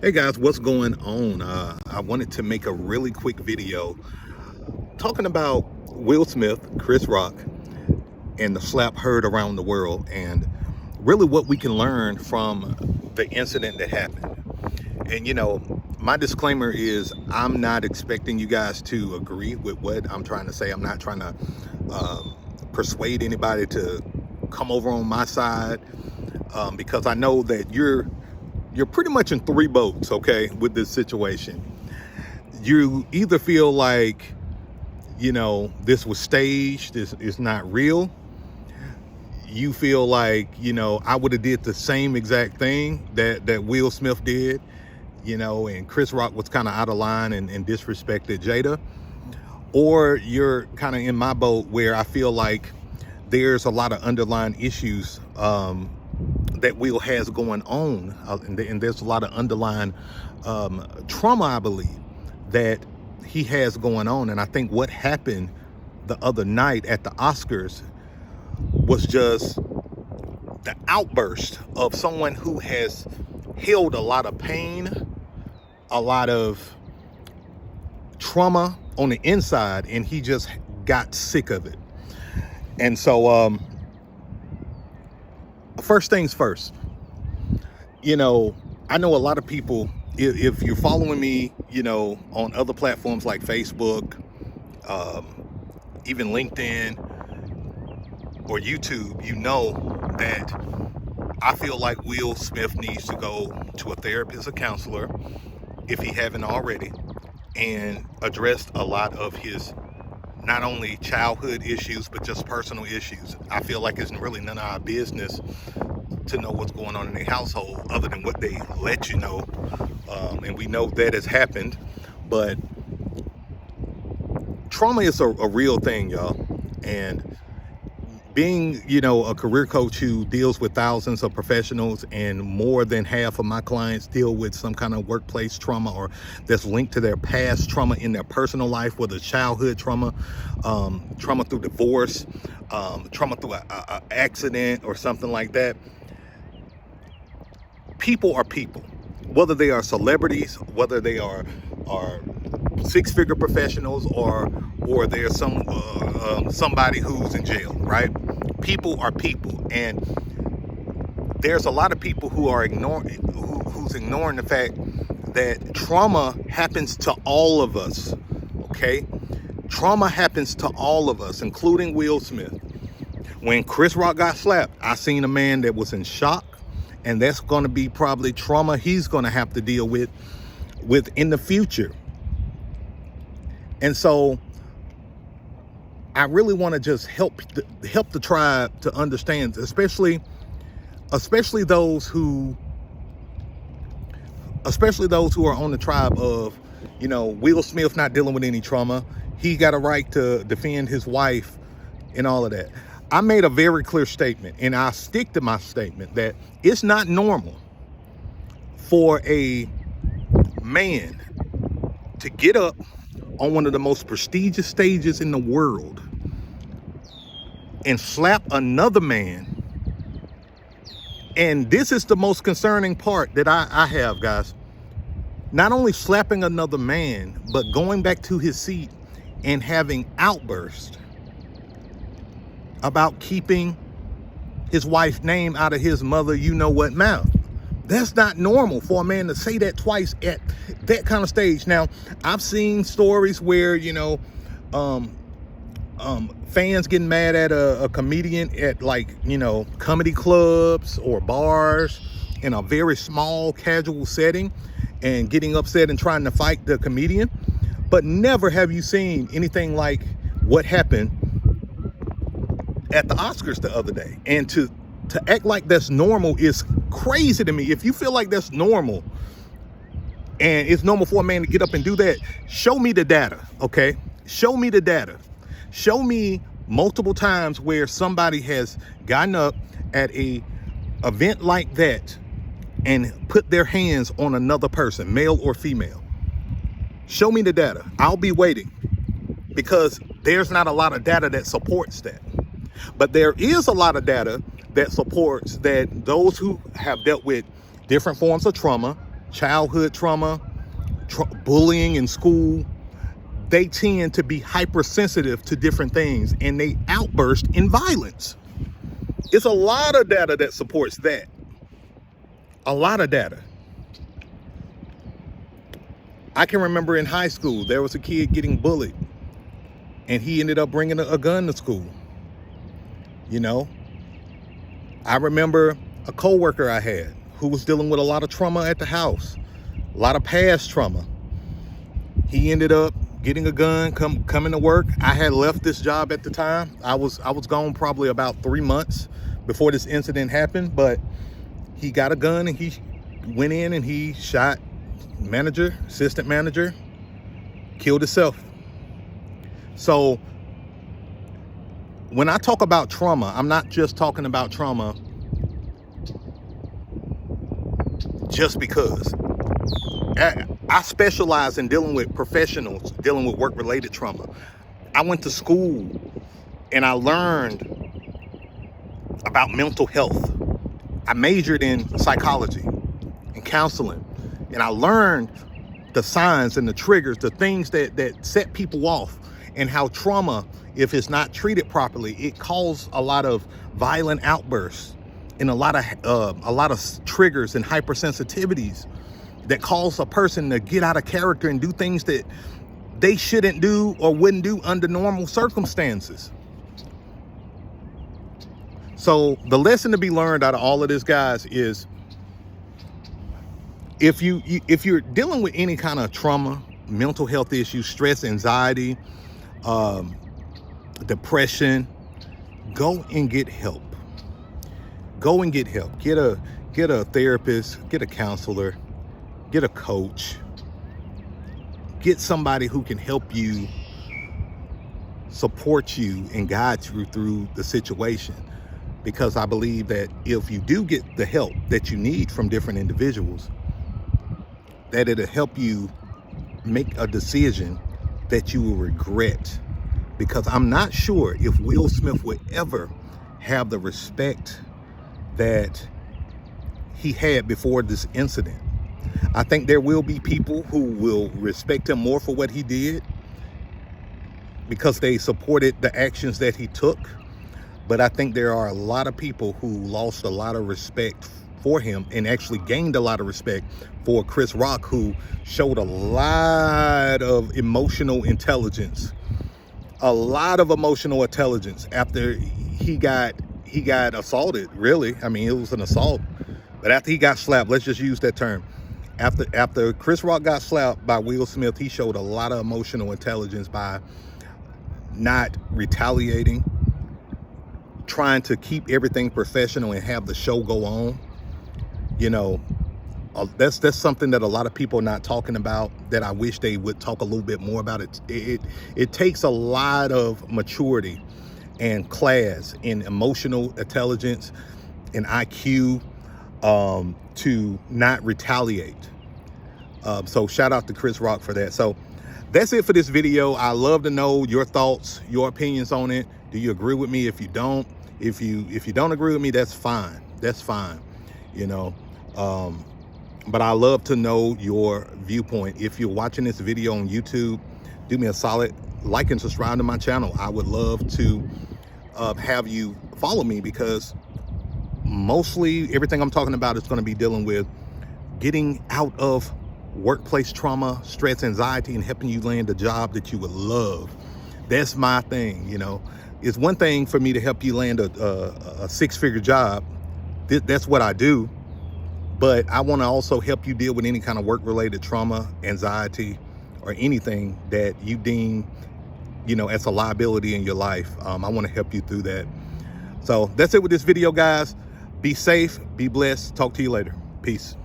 Hey guys, what's going on? I wanted to make a really quick video talking about Will Smith, Chris Rock, and the slap heard around the world, and really what we can learn from the incident that happened. And my disclaimer is I'm not expecting you guys to agree with what I'm trying to say. I'm not trying to persuade anybody to come over on my side, because I know that you're pretty much in three boats, okay, with this situation. You either feel like, this was staged, this is not real. You feel like, I would have did the same exact thing that Will Smith did, and Chris Rock was kind of out of line and disrespected Jada. Or you're kind of in my boat where I feel like there's a lot of underlying issues that Will has going on, and there's a lot of underlying trauma, I believe, that he has going on. And I think what happened the other night at the Oscars was just the outburst of someone who has held a lot of pain, a lot of trauma on the inside, and he just got sick of it. And so first things first, I know a lot of people, if you're following me, on other platforms like Facebook, even LinkedIn or YouTube, that I feel like Will Smith needs to go to a therapist, a counselor, if he haven't already, and addressed a lot of his not only childhood issues, but just personal issues. I feel like it's really none of our business to know what's going on in their household other than what they let you know. And we know that has happened, but trauma is a real thing, y'all. And being, a career coach who deals with thousands of professionals, and more than half of my clients deal with some kind of workplace trauma or that's linked to their past trauma in their personal life, whether it's childhood trauma, trauma through divorce, trauma through an accident or something like that. People are people, whether they are celebrities, whether they are six-figure professionals, or they're somebody who's in jail, right? People are people, and there's a lot of people who are who's ignoring the fact that trauma happens to all of us. Okay, trauma happens to all of us, including Will Smith. When Chris Rock got slapped, I seen a man that was in shock, and that's going to be probably trauma he's going to have to deal with in the future. And so I really want to just help the tribe to understand, especially those who are on the tribe of, Will Smith not dealing with any trauma. He got a right to defend his wife and all of that. I made a very clear statement, and I stick to my statement, that it's not normal for a man to get up on one of the most prestigious stages in the world and slap another man. And this is the most concerning part that I have, guys. Not only slapping another man, but going back to his seat and having outbursts about keeping his wife's name out of his mother you-know-what mouth. That's not normal for a man to say that twice at that kind of stage. Now, I've seen stories where, fans getting mad at a comedian at comedy clubs or bars in a very small casual setting and getting upset and trying to fight the comedian. But never have you seen anything like what happened at the Oscars the other day. And to act like that's normal is crazy to me. If you feel like that's normal and it's normal for a man to get up and do that, show me the data, okay? Show me the data. Show me multiple times where somebody has gotten up at a event like that and put their hands on another person, male or female. Show me the data. I'll be waiting, because there's not a lot of data that supports that. But there is a lot of data that supports that those who have dealt with different forms of trauma, childhood trauma, bullying in school, they tend to be hypersensitive to different things and they outburst in violence. It's a lot of data that supports that. A lot of data. I can remember in high school, there was a kid getting bullied and he ended up bringing a gun to school. You know, I remember a coworker I had who was dealing with a lot of trauma at the house, a lot of past trauma. He ended up getting a gun, coming to work. I had left this job at the time. I was gone probably about 3 months before this incident happened, but he got a gun and he went in and he shot manager, assistant manager, killed himself. So when I talk about trauma, I'm not just talking about trauma just because. I specialize in dealing with professionals, dealing with work-related trauma. I went to school and I learned about mental health. I majored in psychology and counseling, and I learned the signs and the triggers, the things that set people off, and how trauma, if it's not treated properly, it causes a lot of violent outbursts and a lot of triggers and hypersensitivities that cause a person to get out of character and do things that they shouldn't do or wouldn't do under normal circumstances. So the lesson to be learned out of all of this, guys, is if you're dealing with any kind of trauma, mental health issues, stress, anxiety, depression, go and get help. Go and get help. Get a therapist, get a counselor, get a coach, get somebody who can help you, support you, and guide you through the situation. Because I believe that if you do get the help that you need from different individuals, that it'll help you make a decision that you will regret. Because I'm not sure if Will Smith would ever have the respect that he had before this incident. I think there will be people who will respect him more for what he did because they supported the actions that he took. But I think there are a lot of people who lost a lot of respect for him and actually gained a lot of respect for ChrisRock, who showed a lot of emotional intelligence. A lot of emotional intelligence after he got assaulted, really. I mean, it was an assault. But after he got slapped, let's just use that term. After ChrisRock got slapped by Will Smith, he showed a lot of emotional intelligence by not retaliating, trying to keep everything professional and have the show go on. You know, that's something that a lot of people are not talking about, that I wish they would talk a little bit more about. It takes a lot of maturity and class and emotional intelligence and IQ to not retaliate. So shout out to ChrisRock for that. So that's it for this video. I love to know your thoughts, your opinions on it. Do you agree with me? If you don't, if you don't agree with me, that's fine. That's fine. You know, but I love to know your viewpoint. If you're watching this video on YouTube, do me a solid, like and subscribe to my channel. I would love to have you follow me, because mostly everything I'm talking about is going to be dealing with getting out of workplace trauma, stress, anxiety, and helping you land a job that you would love. That's my thing. You know, it's one thing for me to help you land a six-figure job. That's what I do. But I want to also help you deal with any kind of work-related trauma, anxiety, or anything that you deem, you know, as a liability in your life. I want to help you through that. So that's it with this video, guys. Be safe, be blessed. Talk to you later. Peace.